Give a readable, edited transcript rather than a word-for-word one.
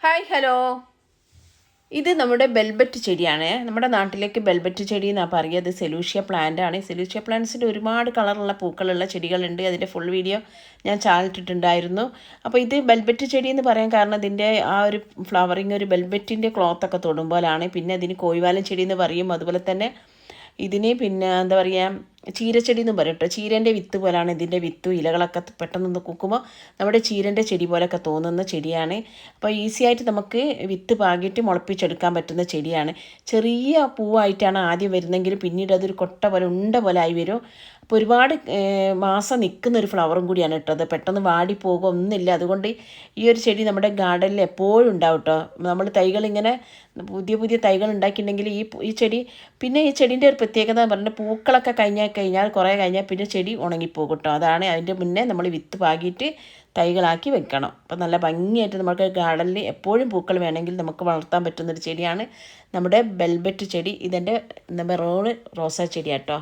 Hi hello. ഇത് നമ്മുടെ ബെൽബറ്റ് ചെടിയാണ്. നമ്മുടെ നാട്ടിലേക്ക് ബെൽബറ്റ് ചെടി എന്നാണ് പറയുക. ഇത് സെലൂഷ്യ പ്ലാന്റ് ആണ്. സെലൂഷ്യ പ്ലാന്റ്സിൻ്റെ ഒരുപാട് കളറുള്ള പൂക്കളുള്ള ചെടികളുണ്ട്. അതിൻ്റെ ഫുൾ വീഡിയോ ഞാൻ ചാനലിട്ടിട്ടുണ്ടായിരുന്നു. അപ്പോൾ ഇത് ബെൽബറ്റ് ചെടി എന്ന് പറയാൻ കാരണം ഇതിൻ്റെ ആ ഒരു ഫ്ലവറിങ് ഒരു ബെൽബറ്റിൻ്റെ ക്ലോത്തൊക്കെ തൊടുമ്പോഴാണ്. പിന്നെ അതിന് കോഴിവാലൻ ചെടി എന്ന് പറയും. അതുപോലെ തന്നെ ഇതിന് പിന്നെ എന്താ പറയുക, ചീരച്ചെടി എന്നും പറയും കേട്ടോ. ചീരൻ്റെ വിത്ത് പോലെയാണ് ഇതിൻ്റെ വിത്തും ഇലകളൊക്കെ പെട്ടെന്നൊന്ന് കുക്കുമ്പോൾ നമ്മുടെ ചീരൻ്റെ ചെടി പോലെയൊക്കെ തോന്നുന്ന ചെടിയാണ്. അപ്പോൾ ഈസി ആയിട്ട് നമുക്ക് വിത്ത് പാകിയിട്ട് മുളപ്പിച്ചെടുക്കാൻ പറ്റുന്ന ചെടിയാണ്. ചെറിയ പൂവായിട്ടാണ് ആദ്യം വരുന്നതെങ്കിൽ പിന്നീട് അതൊരു കൊട്ട പോലെ ഉണ്ട പോലെ ആയി വരും. അപ്പോൾ ഒരുപാട് മാസം നിൽക്കുന്ന ഒരു ഫ്ലവറും കൂടിയാണ് കേട്ടോ. അത് പെട്ടെന്ന് വാടിപ്പോകുക ഒന്നുമില്ല. അതുകൊണ്ട് ഈ ഒരു ചെടി നമ്മുടെ ഗാർഡനിൽ എപ്പോഴും ഉണ്ടാവും കേട്ടോ. നമ്മൾ തൈകളിങ്ങനെ പുതിയ പുതിയ തൈകൾ ഉണ്ടാക്കിയിട്ടുണ്ടെങ്കിൽ ഈ ചെടി, പിന്നെ ഈ ചെടീൻ്റെ ഒരു പ്രത്യേകത എന്ന് പറഞ്ഞാൽ പൂക്കളൊക്കെ കഴിഞ്ഞാൽ കുറേ കഴിഞ്ഞാൽ പിന്നെ ചെടി ഉണങ്ങിപ്പോകും കേട്ടോ. അതാണ് അതിൻ്റെ മുന്നേ നമ്മൾ വിത്ത് പാകിയിട്ട് തൈകളാക്കി വെക്കണം. അപ്പോൾ നല്ല ഭംഗിയായിട്ട് നമുക്ക് ഗാർഡനിൽ എപ്പോഴും പൂക്കൾ വേണമെങ്കിൽ നമുക്ക് വളർത്താൻ പറ്റുന്നൊരു ചെടിയാണ് നമ്മുടെ ബെൽബറ്റ് ചെടി. ഇതെൻ്റെ മെറൂൺ റോസാ ചെടിയാട്ടോ.